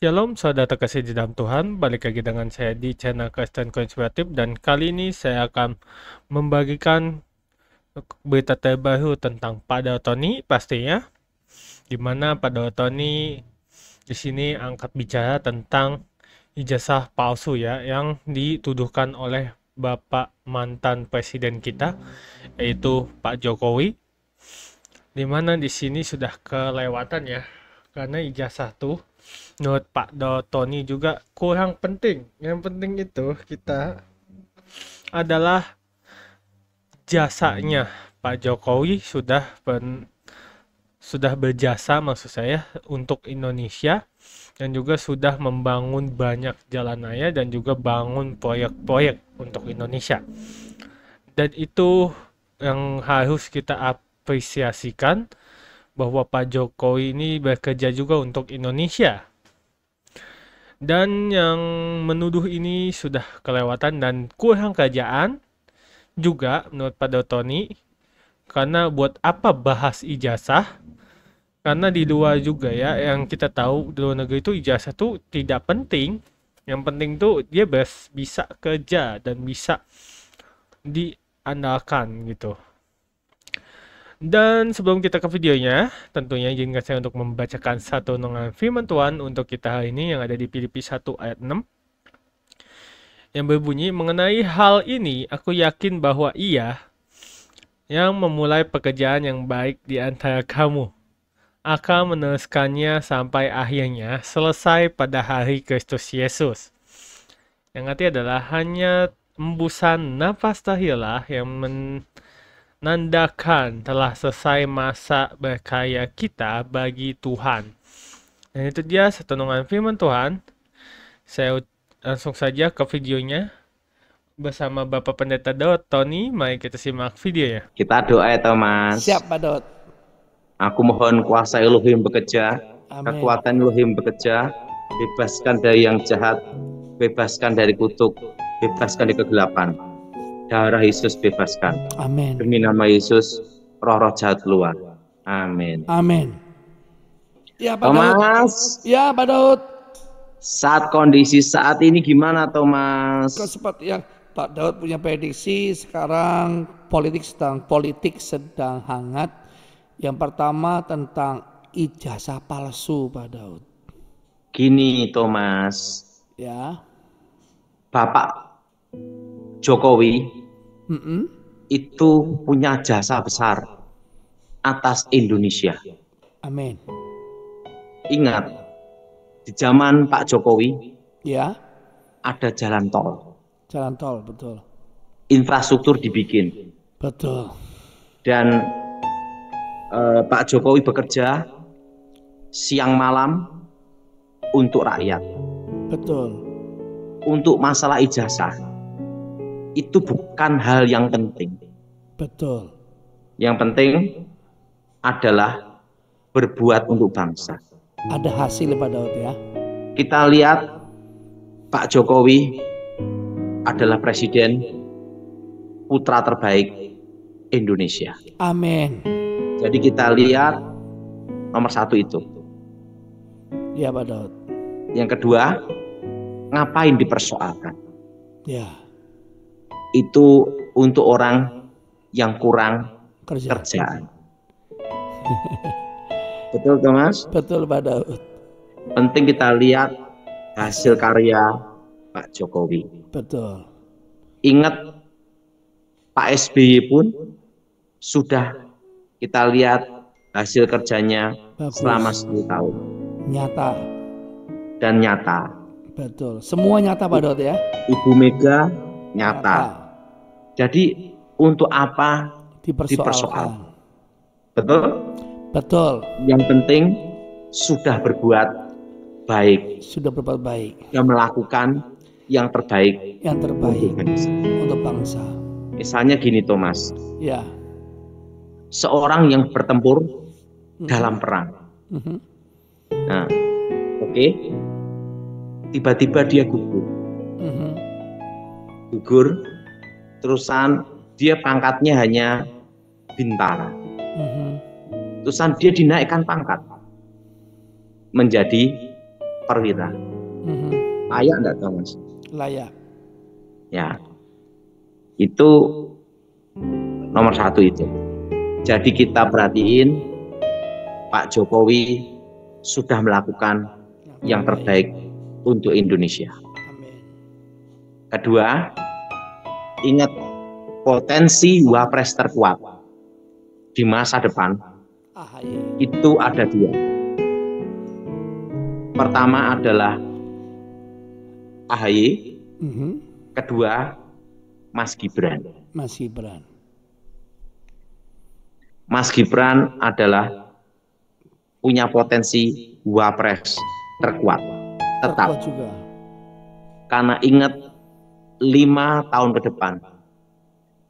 Shalom saudara terkasih di dalam Tuhan, balik lagi dengan saya di channel Kristen Konspiratif, dan kali ini saya akan membagikan berita terbaru tentang Pak Dautoni pastinya, di mana Pak Dautoni di sini angkat bicara tentang ijazah palsu ya yang dituduhkan oleh Bapak mantan presiden kita, yaitu Pak Jokowi, di mana di sini sudah kelewatan ya, karena ijazah tuh menurut Pak Dautoni juga kurang penting. Yang penting itu kita adalah jasanya. Pak Jokowi sudah berjasa, maksud saya, untuk Indonesia, dan juga sudah membangun banyak jalan raya dan juga bangun proyek-proyek untuk Indonesia. Dan itu yang harus kita apresiasikan, bahwa Pak Jokowi ini bekerja juga untuk Indonesia. Dan yang menuduh ini sudah kelewatan dan kurang kerjaan juga menurut Pak Dautoni. Karena buat apa bahas ijazah? Karena di luar juga ya, yang kita tahu di luar negeri itu ijazah tuh tidak penting. Yang penting tuh dia bisa kerja dan bisa diandalkan gitu. Dan sebelum kita ke videonya, tentunya izinkan saya untuk membacakan satu renungan firman Tuhan untuk kita hari ini yang ada di Filipi 1 ayat 6. Yang berbunyi, mengenai hal ini, aku yakin bahwa Ia yang memulai pekerjaan yang baik di antara kamu akan meneruskannya sampai akhirnya selesai pada hari Kristus Yesus. Yang arti adalah hanya embusan nafas terakhirlah yang menandakan telah selesai masa berkarya kita bagi Tuhan. Dan itu dia satu renungan firman Tuhan. Saya langsung saja ke videonya bersama Bapak Pendeta Dautoni. Mari kita simak videonya. Kita doa ya Thomas. Siap Pak Daud. Aku mohon kuasa Elohim bekerja, Amin. kekuatan Elohim bekerja, bebaskan dari yang jahat, bebaskan dari kutuk, bebaskan dari kegelapan. Darah Yesus bebaskan. Amin. Demi nama Yesus, roh-roh jahat keluar. Amin. Amin. Ya Pak Daud. Thomas, Ya Pak Daud. saat kondisi saat ini gimana Thomas? Kok seperti yang Pak Daud punya prediksi sekarang politik sedang hangat. Yang pertama tentang ijazah palsu Pak Daud. Gini Thomas, Ya. Bapak Jokowi itu punya jasa besar atas Indonesia. Amin. Ingat, di zaman Pak Jokowi Ya. ada jalan tol, Jalan tol, betul. infrastruktur dibikin, Betul. dan Pak Jokowi bekerja siang malam untuk rakyat. Betul. Untuk masalah ijazah itu bukan hal yang penting. Betul. Yang penting adalah berbuat untuk bangsa. Ada hasil Pak Daud ya. Kita lihat Pak Jokowi adalah presiden putra terbaik Indonesia. Amin. Jadi kita lihat nomor satu itu. Ya Pak Daud. Yang kedua, ngapain dipersoalkan? Ya. Itu untuk orang yang kurang Kerja. kerjaan. Betul Thomas? Betul Pak Daud. Penting kita lihat hasil karya Pak Jokowi. Betul. Ingat Pak SBY pun sudah kita lihat hasil kerjanya Bagus. selama 10 tahun. Nyata. Dan nyata. Betul. Semua nyata Pak Daud ya. Ibu Mega nyata. Jadi untuk apa dipersoalkan? Betul? Betul. Yang penting sudah berbuat baik. Sudah berbuat baik. Yang melakukan yang terbaik. Yang terbaik untuk bangsa. Misalnya gini Thomas. Ya. Seorang yang bertempur dalam perang. Nah, oke. Tiba-tiba dia gugur. Gugur. Terusan dia pangkatnya hanya bintara. Terusan dia dinaikkan pangkat menjadi perwira. Mhm. Layak enggak Thomas? Layak. Ya, itu nomor satu itu. Jadi kita perhatiin Pak Jokowi sudah melakukan yang terbaik untuk Indonesia. Amin. Kedua, ingat potensi wapres terkuat di masa depan AHY. itu ada dua. Pertama adalah AHY, Mhm. kedua Mas Gibran. Mas Gibran. Mas Gibran adalah punya potensi wapres terkuat. Tetap, Terkuat juga. karena ingat 5 tahun ke depan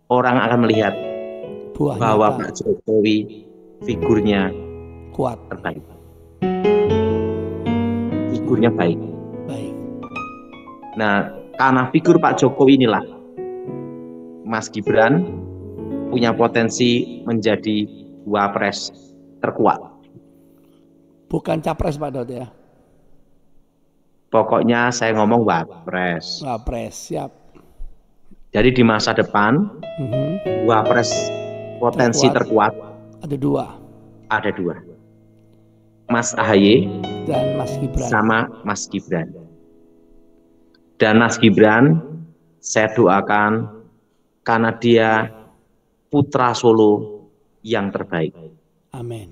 orang akan melihat Buah bahwa nyata. Pak Jokowi figurnya Kuat. terbaik. Figurnya baik. Baik. Nah, karena figur Pak Jokowi inilah Mas Gibran punya potensi menjadi wapres terkuat. Bukan capres Pak Daud ya. Pokoknya saya ngomong wapres. Wapres, siap. Jadi di masa depan Mhm. wapres potensi terkuat Ada dua. ada dua. Mas AHY Dan Mas Gibran. sama Mas Gibran. Dan Mas Gibran saya doakan karena dia putra Solo yang terbaik. Amin.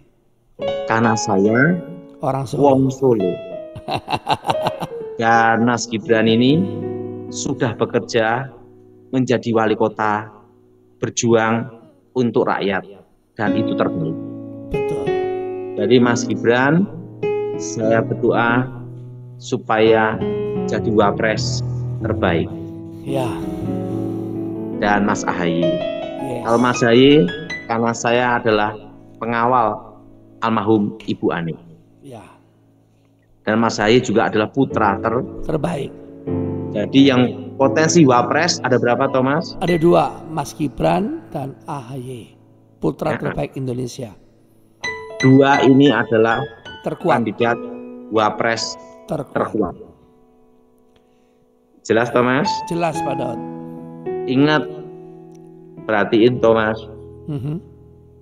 Karena saya Orang Solo. wong Solo. Dan Mas Gibran ini sudah bekerja menjadi wali kota, berjuang untuk rakyat, dan itu terbaik. Betul. Jadi Mas Gibran, saya berdoa supaya jadi wapres terbaik. Ya. Dan Mas AHY. Yes. Kalau Mas AHY, karena saya adalah pengawal almarhum Ibu Ani. Ya. Dan Mas AHY juga adalah putra Terbaik. Jadi yang potensi wapres ada berapa, Thomas? Ada dua, Mas Gibran dan AHY. Putra terbaik Indonesia. Dua ini adalah Terkuat. kandidat wapres terkuat. Jelas, Thomas? Jelas Pak Daud. Ingat, perhatiin Thomas, Mhm.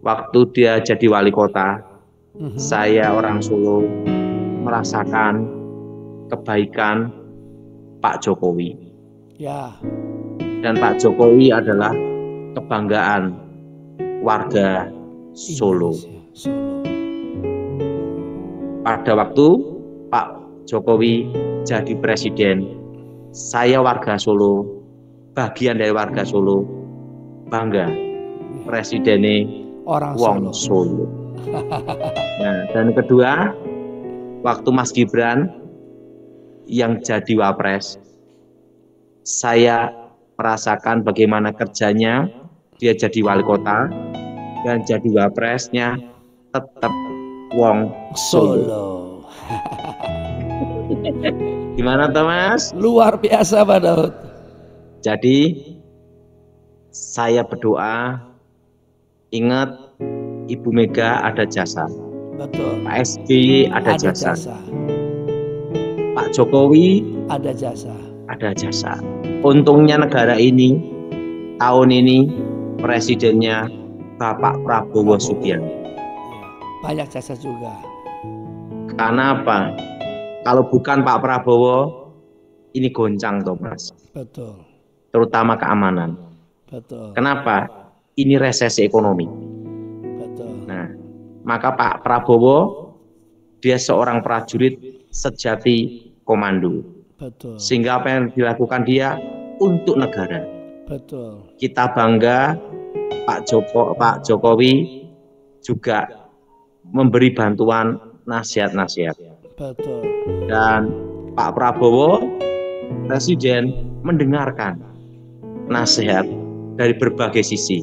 waktu dia jadi wali kota, Mhm. saya orang Solo merasakan kebaikan Pak Jokowi. Ya. Dan Pak Jokowi adalah kebanggaan warga Solo. Indonesia. Solo. Pada waktu Pak Jokowi jadi presiden, saya warga Solo, bagian dari warga Solo, bangga presidennya Orang wong Solo. Solo. Nah, dan kedua, waktu Mas Gibran yang jadi wapres, saya merasakan bagaimana kerjanya, dia jadi wali kota dan jadi wapresnya tetap wong Solo. Solo. Gimana Thomas? Luar biasa Pak Daud. Jadi saya berdoa, ingat Ibu Mega ada jasa, Betul. Pak SBY ada jasa, Pak Jokowi Ada jasa. ada jasa. Untungnya negara ini tahun ini presidennya Bapak Prabowo Subianto. Banyak jasa juga. Karena apa? Kalau bukan Pak Prabowo, ini goncang Thomas, Betul. terutama keamanan. Betul. Kenapa? Ini resesi ekonomi. Betul. Nah, maka Pak Prabowo dia seorang prajurit sejati komando. Betul. Sehingga apa yang dilakukan dia untuk negara. Betul. Kita bangga Pak Jokowi juga memberi bantuan nasihat-nasihat. Betul. Dan Pak Prabowo presiden mendengarkan nasihat dari berbagai sisi.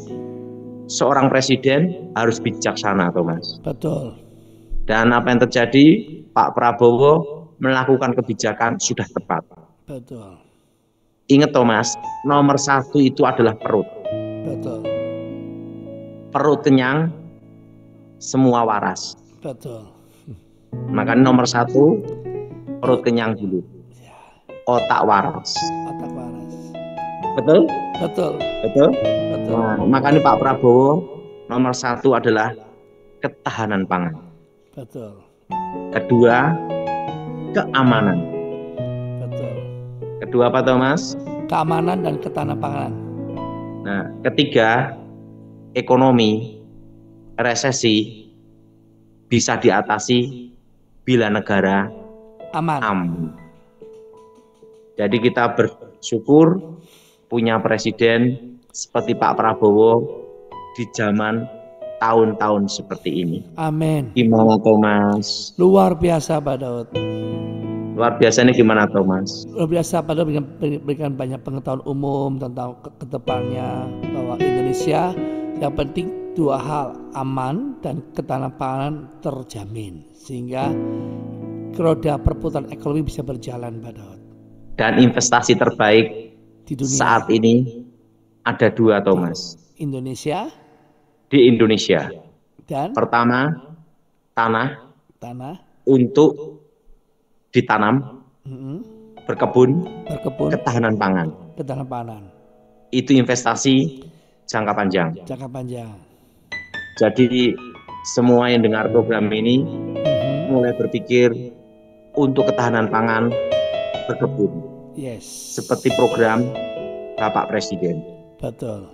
Seorang presiden harus bijaksana, Thomas. Betul. Dan apa yang terjadi, Pak Prabowo melakukan kebijakan sudah tepat. Betul. Ingat Thomas, nomor satu itu adalah perut. Betul. Perut kenyang, semua waras. Betul. Maka nomor satu, perut kenyang dulu, otak waras. Otak waras. Betul? Betul. Betul? Betul. Nah, makanya Pak Prabowo nomor 1 adalah ketahanan pangan. Betul. Kedua, keamanan. Betul. Kedua apa Thomas? Keamanan dan ketahanan pangan. Nah, ketiga, ekonomi, resesi bisa diatasi bila negara Aman. aman. Jadi kita bersyukur punya presiden seperti Pak Prabowo di zaman tahun-tahun seperti ini. Amin. Gimana Thomas? Luar biasa Pak Daud. Luar biasa ini gimana Thomas? Luar biasa Pak Daud berikan banyak pengetahuan umum tentang ke depannya bahwa Indonesia yang penting 2 hal, aman dan ketahanan pangan terjamin sehingga roda perputaran ekonomi bisa berjalan Pak Daud. Dan investasi terbaik Di dunia saat ini ada 2 Thomas. Indonesia Di Indonesia. dan Pertama, tanah tanah untuk ditanam, berkebun, berkebun, ketahanan pangan. ketahanan pangan, Itu investasi jangka panjang. jangka panjang. Jadi semua yang dengar program ini mulai berpikir untuk ketahanan pangan, berkebun. Yes. Seperti program Bapak Presiden. Betul.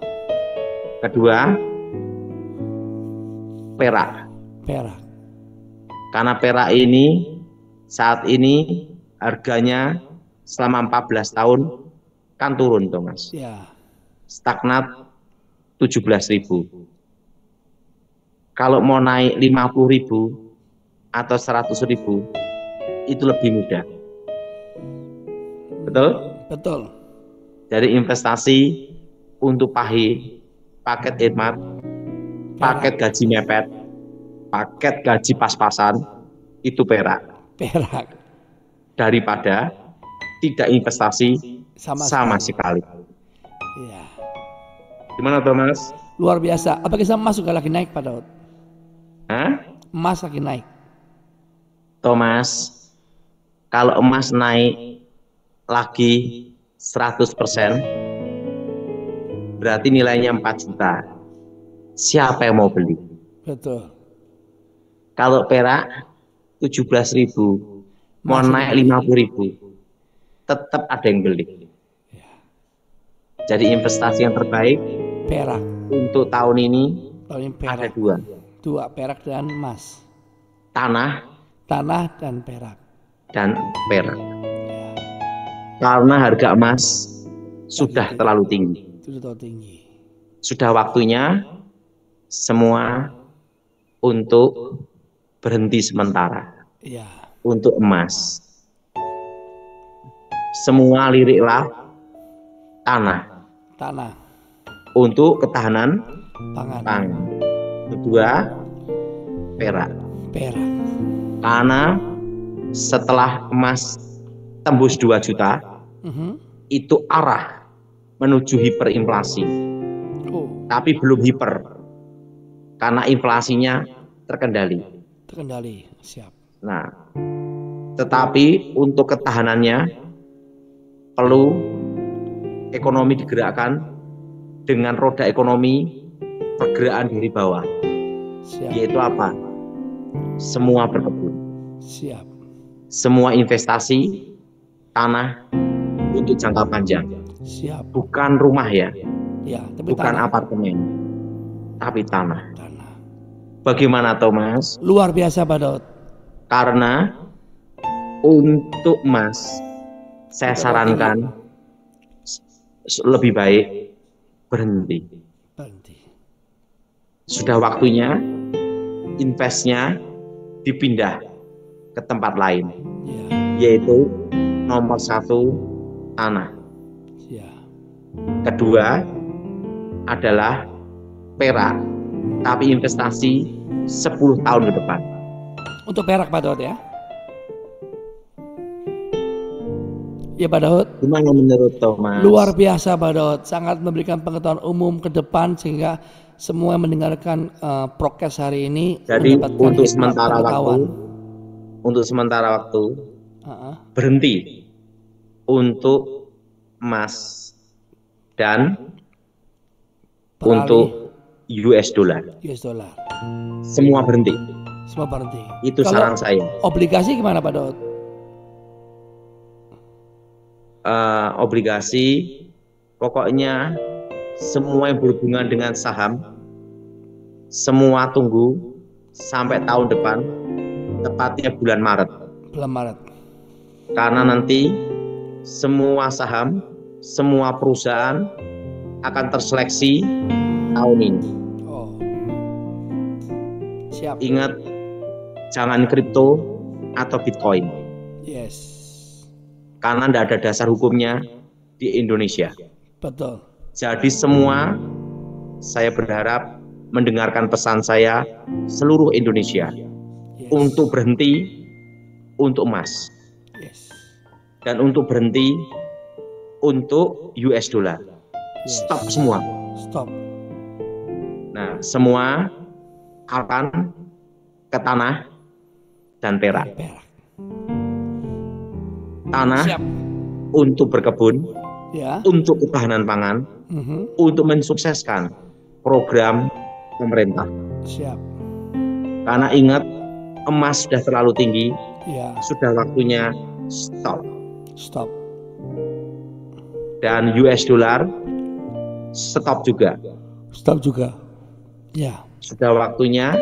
Kedua, perak. Perak. Karena perak ini saat ini harganya selama 14 tahun kan turun Thomas. Ya. Stagnat 17.000. Kalau mau naik 50.000 atau 100.000 itu lebih mudah. Betul? Betul. Jadi investasi untuk paket khidmat, paket gaji mepet, paket gaji pas-pasan itu perak. Perak. Daripada tidak investasi sama sekali. Ya. Gimana Thomas? Luar biasa. Apakah emas juga lagi naik Pak Daud? Hah? Emas lagi naik. Thomas, kalau emas naik lagi 100%, berarti nilainya 4 juta. Siapa yang mau beli? Betul. Kalau perak 17.000, mau Masih naik 50.000, tetap ada yang beli. Jadi investasi yang terbaik Perak. untuk tahun ini Tahun ini ada perak. 2, Dua, perak dan emas. tanah Tanah dan perak. dan perak. Karena harga emas sudah terlalu tinggi. Itu terlalu tinggi. Sudah waktunya semua untuk berhenti sementara Ya. untuk emas. Semua liriklah tanah Tanah. untuk ketahanan Pangan. pangan. Kedua, perak. Perak. Karena setelah emas tembus 2 juta, itu arah menuju hiperinflasi. Oh, Tapi belum hiper. Karena inflasinya terkendali. terkendali. Siap. Nah, tetapi untuk ketahanannya perlu ekonomi digerakkan dengan roda ekonomi pergerakan dari bawah. Siap. Yaitu apa? Semua berkebun. Siap. Semua investasi tanah untuk jangka panjang. Siap. Bukan rumah ya, Ya, tapi bukan tanah. apartemen, tapi tanah. Tanah. Bagaimana Thomas? Luar biasa Pak Daud. Karena untuk emas saya sarankan lebih baik berhenti. Berhenti. Sudah waktunya investnya dipindah ke tempat lain, Ya. yaitu nomor 1 tanah. Ya. Kedua adalah perak, tapi investasi 10 tahun ke depan. Untuk perak Pak Daud ya. Ya Pak Daud. Gimana menurut Thomas? Luar biasa Pak Daud. Sangat memberikan pengetahuan umum ke depan sehingga semua yang mendengarkan prokes hari ini Jadi mendapatkan untuk hikmat sementara pengetahuan. waktu, untuk sementara waktu berhenti untuk emas dan Beralih untuk US dollar. US dollar. Semua berhenti. Semua berhenti. Itu Kalau saran saya. obligasi gimana Pak Daud? Obligasi, pokoknya semua yang berhubungan dengan saham, semua tunggu sampai tahun depan, tepatnya bulan Maret. Bulan Maret. Karena nanti semua saham, semua perusahaan akan terseleksi tahun ini. Oh. Siap. Ingat, jangan kripto atau Bitcoin. Yes. Karena tidak ada dasar hukumnya di Indonesia. Betul. Jadi semua, saya berharap mendengarkan pesan saya seluruh Indonesia Yes. untuk berhenti untuk emas Yes. dan untuk berhenti untuk US dollar. Yes. Stop semua. Stop. Nah, semua akan ke tanah dan perak. Perak. Tanah Siap. untuk berkebun, Ya. untuk ketahanan pangan, untuk mensukseskan program pemerintah. Siap. Karena ingat, emas sudah terlalu tinggi, Ya. sudah waktunya stop. Stop. Dan US dollar stop juga. Stop juga. Ya. Sudah waktunya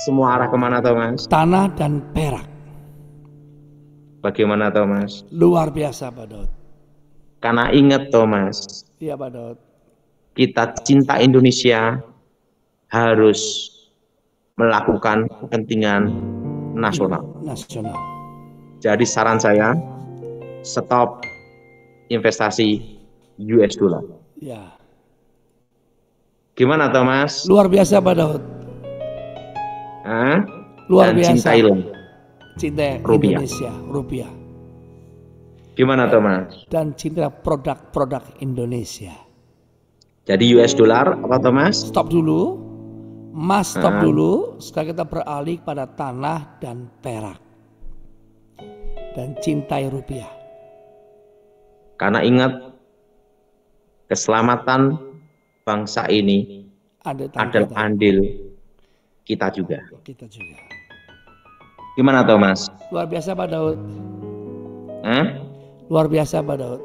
semua arah kemana, Thomas? Tanah dan perak. Bagaimana, Thomas? Luar biasa Pak Daud. Karena ingat, Thomas, Iya Pak Daud. kita cinta Indonesia harus melakukan kepentingan nasional. Nasional. Jadi saran saya, stop investasi US dollar. Ya. Gimana, Thomas? Luar biasa Pak Daud. Hah? Luar Dan biasa. cintailah Cinta Rupiah. Indonesia, rupiah. Gimana, Thomas? Dan cinta produk-produk Indonesia. Jadi US dollar apa, Thomas? Stop dulu. Emas stop dulu. Sekarang kita beralih pada tanah dan perak. Dan cintai rupiah. Karena ingat, keselamatan bangsa ini Ada adalah andil kita juga. kita juga. Gimana, Thomas? Luar biasa Pak Daud. Hah? Luar biasa Pak Daud.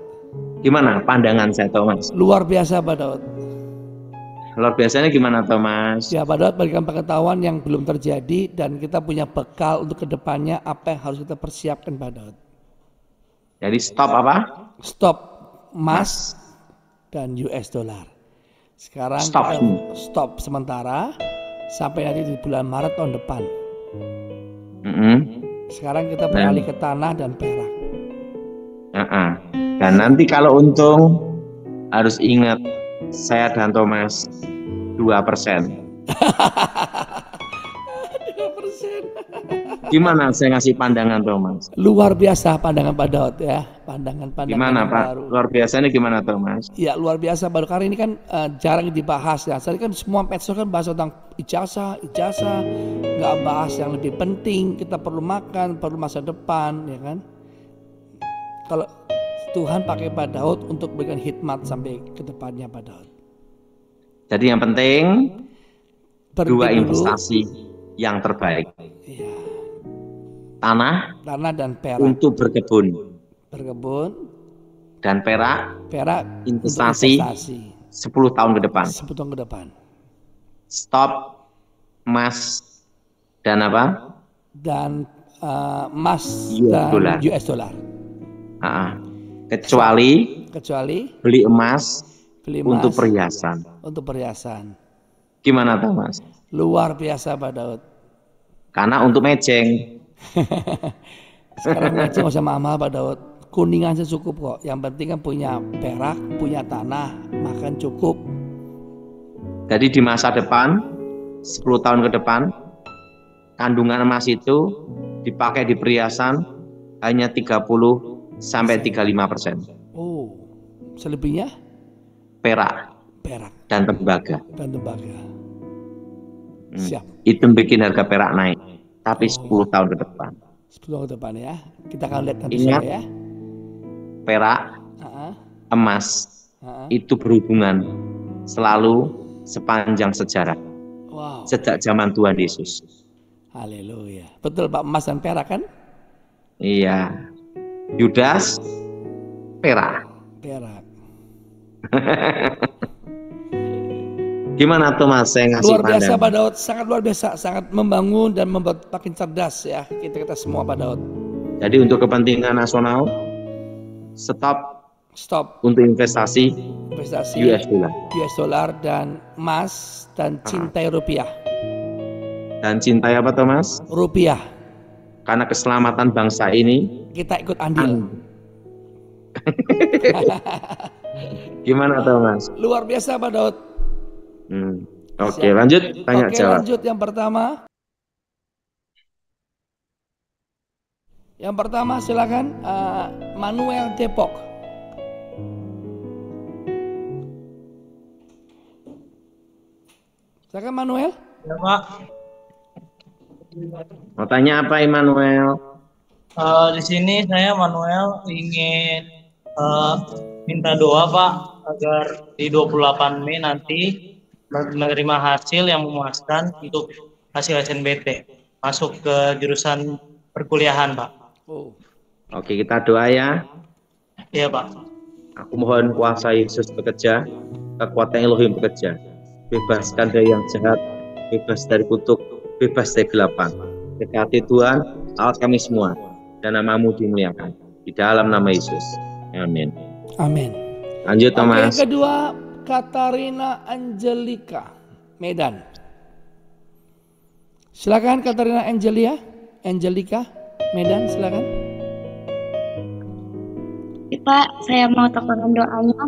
Gimana pandangan saya, Thomas? Luar biasa Pak Daud. Luar biasanya gimana, Thomas? Ya Pak Daud berikan pengetahuan yang belum terjadi dan kita punya bekal untuk kedepannya apa yang harus kita persiapkan Pak Daud. Jadi stop apa? Stop emas dan US dollar. Sekarang Stop. kita stop sementara sampai nanti di bulan Maret tahun depan. Sekarang kita beralih ke tanah dan perak. Dan nanti kalau untung harus ingat, saya dan Thomas 2%. 2%. Gimana saya ngasih pandangan, Thomas? Luar biasa pandangan Pak Daud ya. Pandangan-pandangan Gimana, yang Pak? baru. Luar biasanya gimana, Thomas? Ya luar biasa baru karena ini kan jarang dibahas ya. Tadi kan semua medsos kan bahas tentang ijazah, nggak bahas yang lebih penting. Kita perlu makan, perlu masa depan, ya kan? Kalau Tuhan pakai Pak Daud untuk berikan hikmat sampai ke depannya Pak Daud. Jadi yang penting Berhenti dua dulu. investasi yang terbaik. Iya. Tanah Tanah dan perak. untuk berkebun Berkebun, dan perak perak untuk investasi 10 tahun ke depan. 10 tahun ke depan. Stop emas dan apa? Dan emas US dan dollar. US dollar. Kecuali Kecuali beli emas beli emas untuk perhiasan. untuk perhiasan. Gimana, Thomas? Luar biasa Pak Daud. Karena untuk mejeng. Sekarang aja nggak usah mahal Pak Daud. Kuningan aja cukup kok. Yang penting kan punya perak, punya tanah, makan cukup. Jadi di masa depan, 10 tahun ke depan, kandungan emas itu dipakai di perhiasan hanya 30-35%. Oh, selebihnya Perak perak dan tembaga. dan tembaga. Siap. Itu bikin harga perak naik. Tapi 10 tahun ke depan. 10 tahun ke depan ya. Kita akan lihat nanti Ingat. sore ya. Perak, Ah, emas ah. itu berhubungan selalu sepanjang sejarah, Wow. sejak zaman Tuhan Yesus. Haleluya. Betul Pak, emas dan perak kan? Iya. Yudas, perak. Perak. Gimana tuh Mas? Saya ngasih Luar biasa pandangan. Pak Daud, sangat luar biasa, sangat membangun dan membuat makin cerdas ya kita semua Pak Daud. Jadi untuk kepentingan nasional, stop Stop untuk investasi investasi US dollar US dollar dan emas dan cintai rupiah. dan cintai apa tuh Mas? Rupiah. Karena keselamatan bangsa ini. Kita ikut andil. Gimana tuh Mas? Luar biasa Pak Daud. Oke, lanjut tanya Oke, jawab. lanjut yang pertama. Yang pertama silakan Manuel Depok. Silakan Manuel. Ya, Pak. Mau tanya apa Immanuel? Di sini saya Manuel ingin minta doa Pak agar di 28 Mei nanti menerima hasil yang memuaskan untuk hasil SNBT masuk ke jurusan perkuliahan Pak. Oh. Oke, kita doa ya. Iya Pak. Aku mohon kuasa Yesus bekerja, kekuatan Elohim bekerja. Bebaskan dari yang jahat, bebas dari kutuk, bebas dari kegelapan. Dekati Tuhan, awat kami semua, dan namamu dimuliakan. Di dalam nama Yesus. Amin. Amin. Lanjut Oke, Thomas. yang kedua Katarina Angelika, Medan. Silakan Katarina Angelika, Medan, silakan. Pak, saya mau tekankan doanya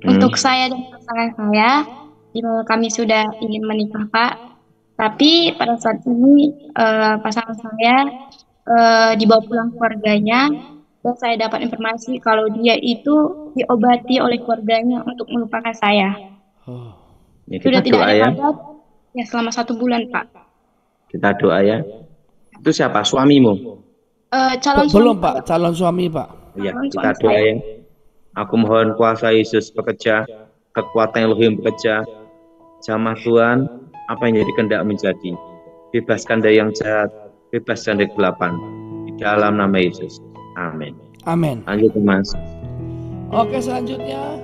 untuk saya dan pasangan saya, di mana kami sudah ingin menikah, Pak. Tapi pada saat ini pasangan saya dibawa pulang keluarganya, dan saya dapat informasi kalau dia itu diobati oleh keluarganya untuk melupakan saya. Ya, Sudah kita tidak doa ada ya. kabar ya selama 1 bulan, Pak. Kita doa ya. Itu siapa? Suamimu? Calon Belum suami, Pak, calon suami Pak. Ya, Calon kita suami doa saya. ya. Aku mohon kuasa Yesus bekerja, kekuatan Elohim bekerja. Jamah Tuhan, apa yang jadi kehendak menjadi. Bebaskan dari yang jahat, bebaskan dari kegelapan. Di dalam nama Yesus. Amin. Amin. Lanjut Mas. Oke, selanjutnya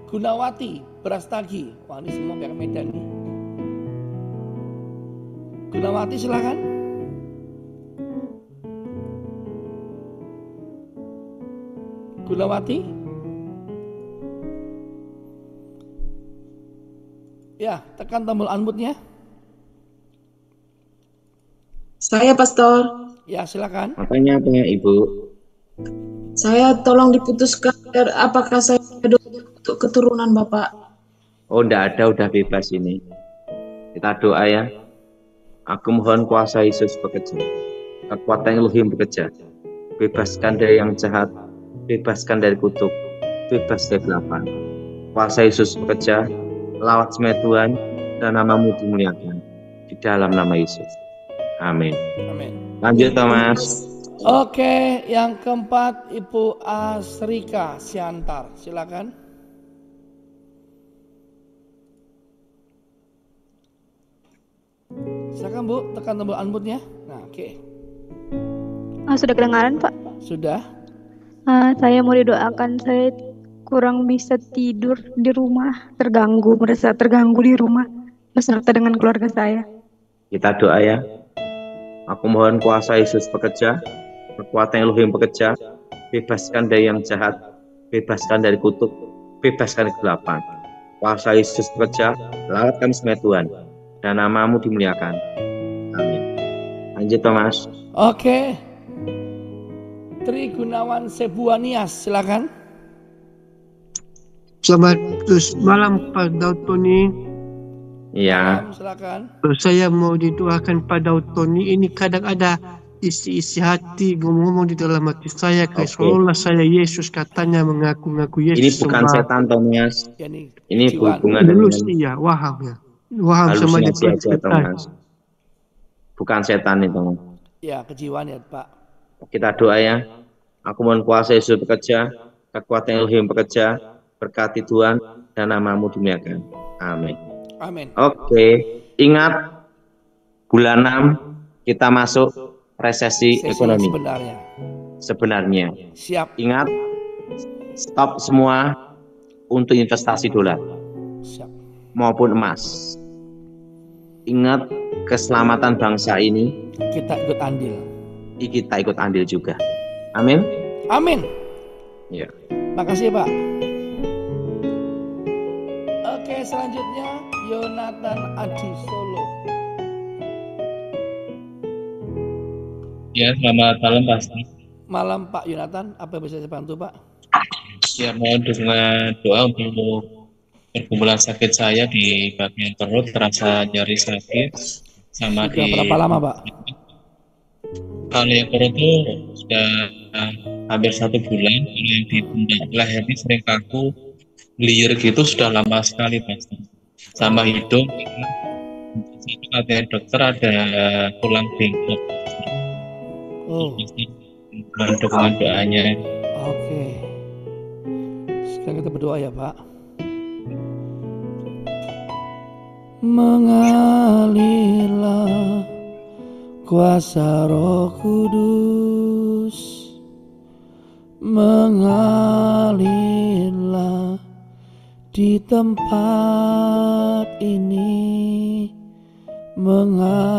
Gunawati Brastagi. Wah, ini semua pihak Medan nih. Gunawati silakan. Gunawati. Ya, tekan tombol unmute-nya. Saya pastor, Ya, silakan. Makanya apa ya Ibu? saya tolong diputuskan apakah saya ada untuk keturunan Bapak. Oh, enggak ada, udah bebas ini. Kita doa ya. Aku mohon kuasa Yesus bekerja. Kekuatan Elohim bekerja. Bebaskan dari yang jahat, bebaskan dari kutuk, bebas dari kegelapan. Kuasa Yesus bekerja, lawat semua Tuhan, dan namamu dimuliakan. Di dalam nama Yesus. Amin. Amin. Lanjut Thomas. Oke, yang keempat Ibu Asrika Siantar, silakan. Silakan Bu, tekan tombol unmute-nya. Nah, oke. Sudah kedengaran Pak? Sudah. Saya mau didoakan, saya kurang bisa tidur di rumah, merasa terganggu di rumah beserta dengan keluarga saya. Kita doa ya. Aku mohon kuasa Yesus bekerja, kekuatan Elohim bekerja, bebaskan dari yang jahat, bebaskan dari kutuk, bebaskan dari kegelapan. Kuasa Yesus bekerja, lawat kami semua Tuhan, dan namamu dimuliakan. Amin. Lanjut Thomas. Oke. Tri Gunawan Sebuanias, silakan. Selamat malam Pak Daud Tony. Iya. Silakan. Saya mau didoakan Pak Daud Tony. Ini kadang ada isi-isi hati ngomong-ngomong di dalam hati saya kayak seolah saya Yesus, katanya mengaku-ngaku Ini Yesus. bukan setan Thomas. Ya, Ini kejiwaan. hubungan Dulu dengan sih ya, waham ya. Waham sama halusinasi aja setan. Thomas. Bukan setan itu. Ya, kejiwaan ya Pak. Kita doa ya. Aku mohon kuasa Yesus bekerja, kekuatan Elohim bekerja, berkati Tuhan dan namamu dimuliakan. Amin. Amin. Oke, ingat bulan 6 kita masuk resesi Sesi ekonomi. Sebenarnya. Siap. Ingat, stop semua untuk investasi dolar Siap. maupun emas. Ingat keselamatan bangsa ini. Kita ikut andil. Kita ikut andil juga. Amin. Amin. Ya. Makasih Pak. Oke, selanjutnya Yonatan Adi Solo. Ya, selamat malam Pak. Malam Pak Yonatan, apa yang bisa saya bantu Pak? Ya, mohon dukungan doa untuk pergumulan sakit saya di bagian perut, terasa nyeri sakit sama Sudah berapa lama Pak? Kalau yang perut itu sudah hampir 1 bulan. Kalau yang di pundak leher ini sering kaku, liur gitu sudah lama sekali Pak. Sama hidung, katanya dokter ada tulang bengkok. Oh. Mohon dukungan doanya. Oke. Sekarang kita berdoa ya Pak. Mengalirlah kuasa Roh Kudus, mengalirlah di tempat ini, mengalirlah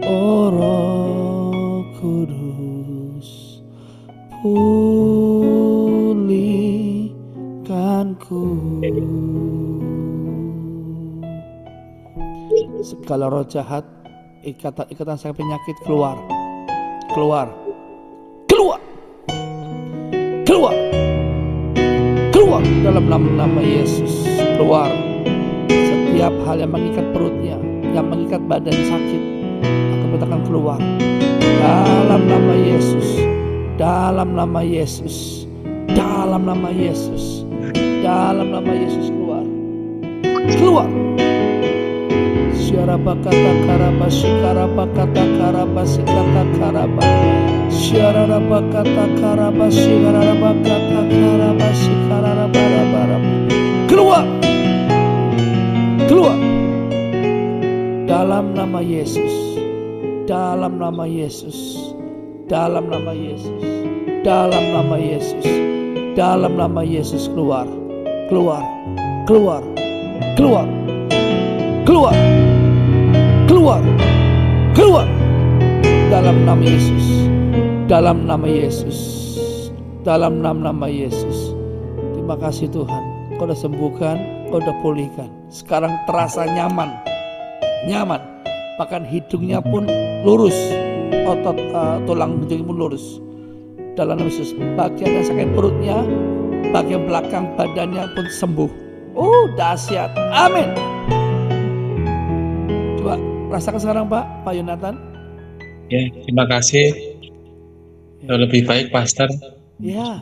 oh Roh Kudus, pulihkanku. Segala roh jahat, ikatan sang penyakit keluar, keluar, keluar, keluar, keluar dalam nama Yesus, keluar. Setiap hal yang mengikat perutnya, yang mengikat badan sakit, aku katakan keluar dalam nama Yesus, dalam nama Yesus, dalam nama Yesus, dalam nama Yesus, keluar, keluar. Syaraba kata karaba shikaraba kata karaba sikata karaba syaraba kata karaba shikaraba kata karaba shikaraba raba. Keluar, keluar dalam nama Yesus, dalam nama Yesus, dalam nama Yesus, dalam nama Yesus, dalam nama Yesus, keluar, keluar, keluar, keluar, keluar, keluar, keluar dalam nama Yesus, dalam nama Yesus, dalam nama Yesus. Terima kasih Tuhan, Kau sudah sembuhkan, Kau sudah pulihkan. Sekarang terasa nyaman, nyaman. Bahkan hidungnya pun lurus, otot tulang hidungnya pun lurus. Dalam nama Yesus, bagian yang sakit perutnya, bagian belakang badannya pun sembuh. Oh, dahsyat. Amin. Coba rasakan sekarang Pak Yonatan. Ya, terima kasih. Lebih baik Pastor. Ya.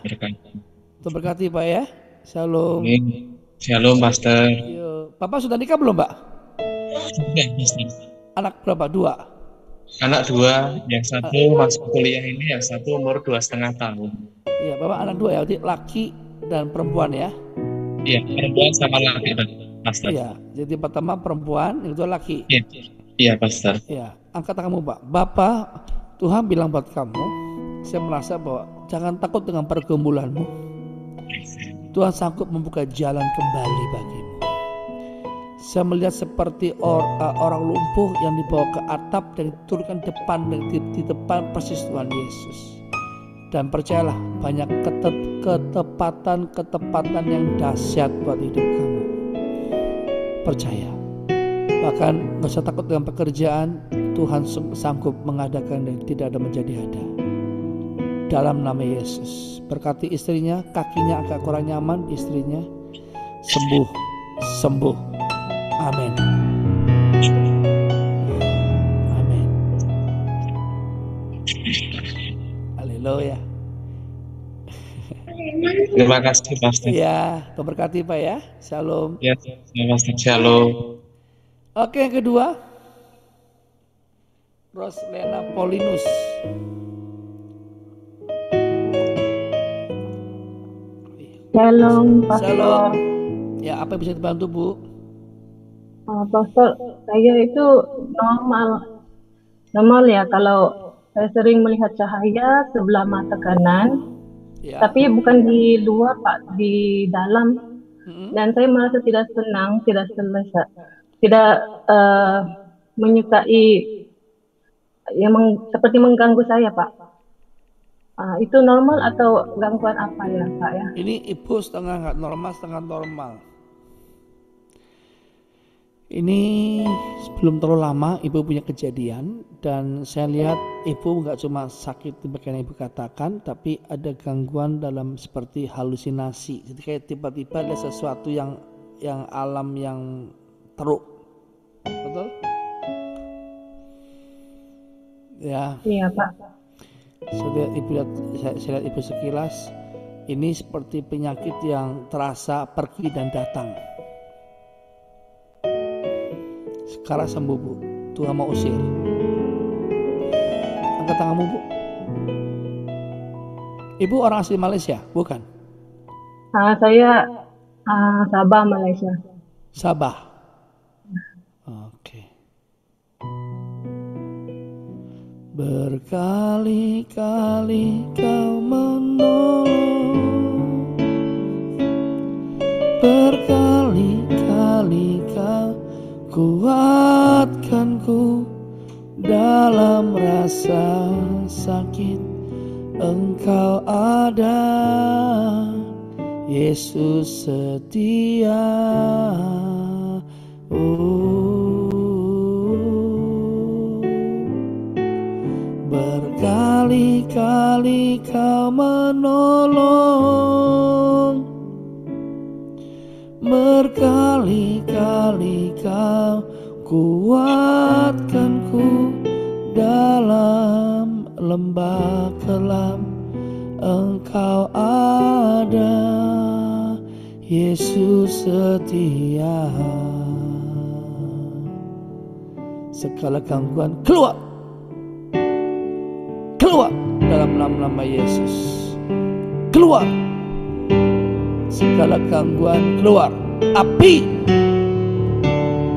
Berkati Pak ya. Shalom. Shalom Pastor. Bapak sudah nikah belum Pak? Sudah Pastor. Anak berapa? 2? Anak 2, yang satu masuk kuliah ini, yang satu umur 2,5 tahun. Iya, Bapak anak 2 ya, jadi laki dan perempuan ya? Iya, perempuan sama laki Pastor. Iya, jadi pertama perempuan, yang kedua laki. Iya Pastor. Iya, angkat tanganmu Pak. Bapak, Tuhan bilang buat kamu, saya merasa bahwa jangan takut dengan pergumulanmu. Tuhan sanggup membuka jalan kembali bagimu. Saya melihat seperti orang lumpuh yang dibawa ke atap dan diturunkan di depan persis Tuhan Yesus. Dan percayalah, banyak ketepatan yang dahsyat buat hidup kamu. Percaya. Bahkan gak usah takut dengan pekerjaan, Tuhan sanggup mengadakan dan tidak ada menjadi ada. Dalam nama Yesus, berkati istrinya, kakinya agak kurang nyaman, istrinya sembuh, sembuh. Amin. Amin. Haleluya. Terima kasih Pastor. Ya, Tuhan berkati Pak ya. Shalom. Ya, terima kasih. Shalom. Oke, yang kedua. Roslena Polinus. Shalom, Pastor. Shalom. Ya, apa yang bisa dibantu, Bu? Pastor, saya itu normal ya kalau saya sering melihat cahaya sebelah mata kanan, Ya. tapi bukan di luar Pak, di dalam. Dan saya merasa tidak senang, tidak selesa, tidak menyukai yang seperti mengganggu saya Pak. Itu normal atau gangguan apa ya Pak ya? Ini ibu setengah nggak normal, setengah normal. Ini sebelum terlalu lama ibu punya kejadian dan saya lihat ibu nggak cuma sakit seperti yang ibu katakan, tapi ada gangguan dalam seperti halusinasi. Jadi kayak tiba-tiba ada sesuatu yang alam yang teruk, betul? Ya. Iya Pak. Saya lihat ibu sekilas, ini seperti penyakit yang terasa pergi dan datang. Sekarang sembuh Bu, Tuhan mau usir. Angkat tanganmu Bu. Ibu orang asli Malaysia, bukan? Saya Sabah, Malaysia. Sabah. Oke. Berkali-kali kau menolong, berkali-kali kau kuatkanku dalam rasa sakit. Engkau ada, Yesus setia. Berkali-kali kau menolong, berkali-kali kau kuatkanku dalam lembah kelam. Engkau ada, Yesus setia. Segala gangguan keluar, keluar dalam nama Yesus. Keluar. Segala gangguan keluar. Api.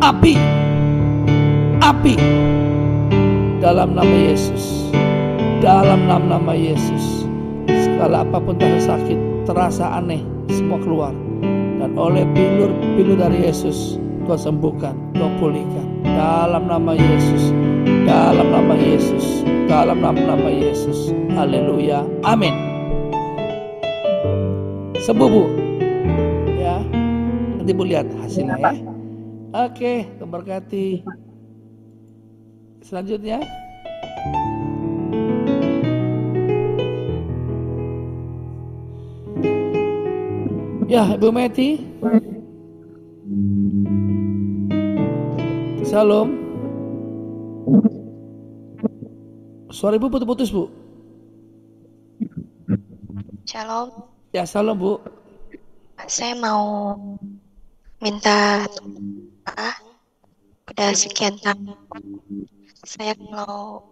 Api. Api. Dalam nama Yesus. Dalam nama Yesus. Segala apapun terasa sakit, terasa aneh, semua keluar. Dan oleh bilur dari Yesus, Tuhan sembuhkan, Tuhan pulihkan. Dalam nama Yesus. Dalam nama Yesus. Dalam nama Yesus. Haleluya. Amin. Sembuh Bu. Ya. Nanti Bu lihat hasilnya ya. Oke, terberkati. Selanjutnya. Ya, Ibu Meti. Salam. Suara Ibu putus-putus Bu. Shalom. Ya, salam Bu. Saya mau minta udah sekian tahun. Saya kalau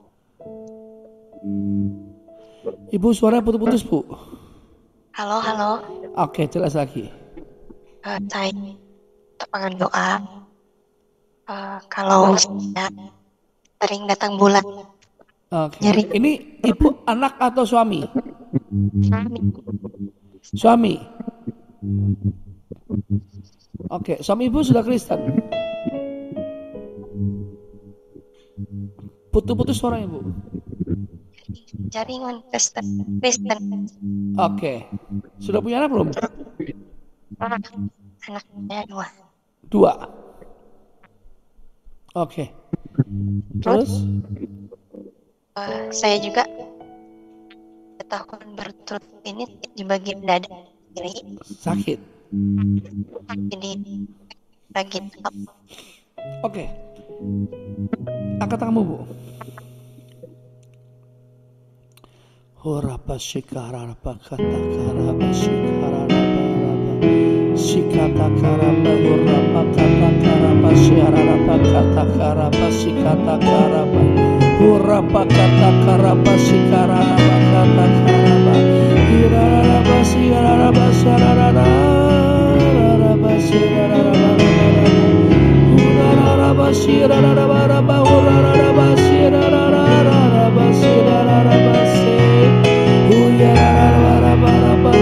Ibu suara putus-putus Bu. halo. Oke, jelas lagi. Saya tepangan doa. Kalau saya sering datang bulan. Oke. Ini Ibu anak atau suami? Suami. Oke, suami Ibu sudah Kristen. Putus-putus suara Ibu. Jaringan Kristen. Oke. Sudah punya anak belum? Anaknya dua. Oke. Terus? Saya juga tahun berturut ini di bagian dada kiri. Sakit. Jadi bagian. Oke. Angkat tanganmu Bu. Sikata karaba huraba kata karaba syaraba kata karaba sikata karaba huraba kata karaba sikaraba kata karaba hiraraba sikaraba syaraba raba syaraba huraraba syaraba raba huraraba syaraba raba syaraba se huyaraba raba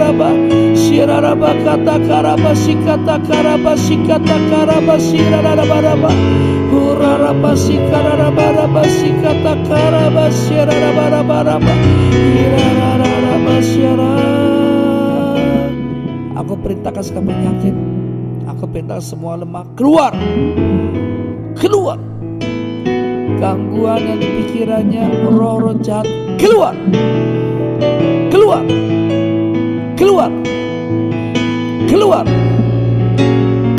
raba sikaraba kata karaba sikata karaba sikata karaba siraraba huraraba sikaraba sikata karaba siraraba hiraraba sira. Aku perintahkan segala penyakit, aku perintahkan semua lemah keluar, keluar. Gangguan yang di pikirannya, roh-roh jahat keluar, keluar, keluar, keluar,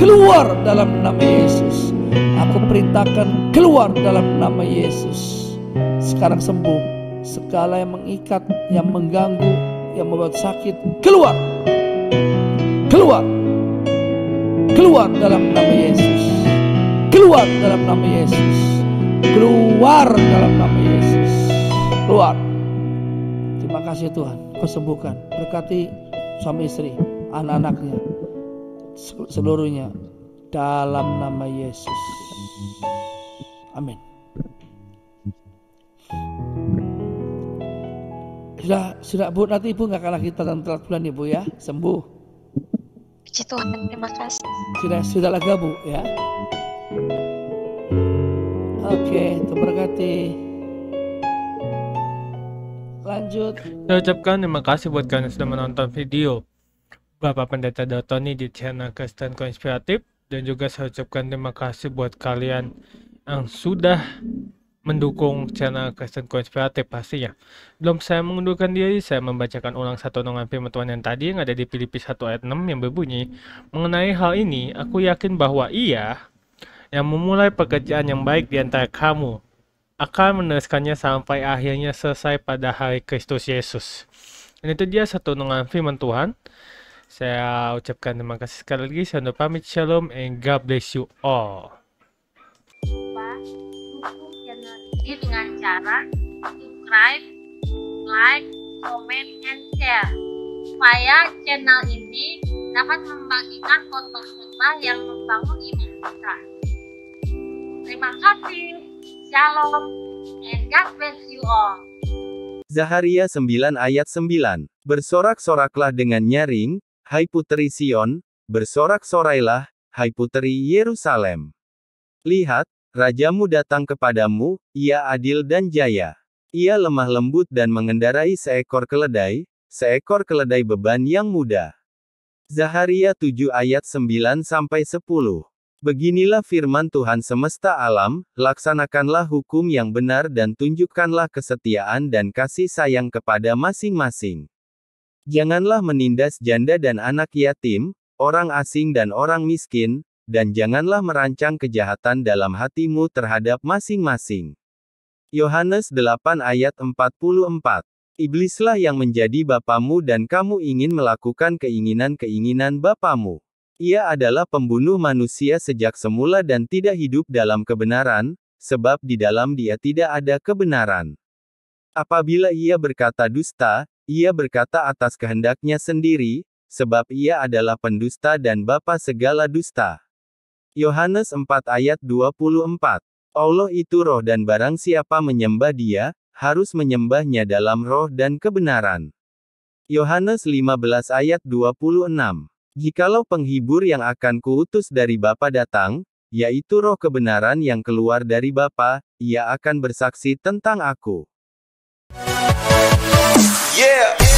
keluar dalam nama Yesus. Aku perintahkan keluar dalam nama Yesus. Sekarang sembuh. Segala yang mengikat, yang mengganggu, yang membuat sakit, keluar, keluar, keluar dalam nama Yesus. Keluar dalam nama Yesus. Keluar dalam nama Yesus. Keluar. Terima kasih Tuhan, Kau sembuhkan. Berkati suami istri, anak-anaknya, seluruhnya dalam nama Yesus. Amin. Sudah Bu, nanti Ibu nggak akan lagi telat bulan Ibu ya, sembuh. Puji Tuhan, terima kasih. Sudah lega Bu ya. Oke, terberkati. Lanjut. Saya ucapkan terima kasih buat kalian yang sudah menonton video Bapak Pendeta Dotoni di channel Kristen Konspiratif, dan juga saya ucapkan terima kasih buat kalian yang sudah mendukung channel Kristen Konspiratif pastinya. Belum saya mengundurkan diri, saya membacakan ulang satu renungan firman Tuhan yang tadi yang ada di Filipi 1 ayat 6 yang berbunyi, mengenai hal ini, aku yakin bahwa Ia yang memulai pekerjaan yang baik di antara kamu akan meneruskannya sampai akhirnya selesai pada hari Kristus Yesus. Dan itu dia satu renungan firman Tuhan. Saya ucapkan terima kasih sekali lagi. Saya undur pamit. Shalom and God bless you all. Dukung channel ini dengan cara subscribe, like, comment, and share supaya channel ini dapat membagikan khotbah-khotbah yang membangun iman kita. Terima kasih. Shalom and God bless you all. Zaharia 9 ayat 9. Bersorak-soraklah dengan nyaring, hai puteri Sion, bersorak-sorailah, hai puteri Yerusalem. Lihat, rajamu datang kepadamu, ia adil dan jaya. Ia lemah lembut dan mengendarai seekor keledai beban yang mudah. Zaharia 7 ayat 9-10. Beginilah firman Tuhan semesta alam, laksanakanlah hukum yang benar dan tunjukkanlah kesetiaan dan kasih sayang kepada masing-masing. Janganlah menindas janda dan anak yatim, orang asing dan orang miskin, dan janganlah merancang kejahatan dalam hatimu terhadap masing-masing. Yohanes 8 ayat 44. Iblislah yang menjadi bapamu dan kamu ingin melakukan keinginan-keinginan bapamu. Ia adalah pembunuh manusia sejak semula dan tidak hidup dalam kebenaran, sebab di dalam dia tidak ada kebenaran. Apabila ia berkata dusta, ia berkata atas kehendaknya sendiri, sebab ia adalah pendusta dan bapa segala dusta. Yohanes 4 ayat 24. Allah itu roh dan barang siapa menyembah dia, harus menyembahnya dalam roh dan kebenaran. Yohanes 15 ayat 26. Jikalau penghibur yang akan kuutus dari Bapa datang, yaitu roh kebenaran yang keluar dari Bapa, ia akan bersaksi tentang aku. Yeah.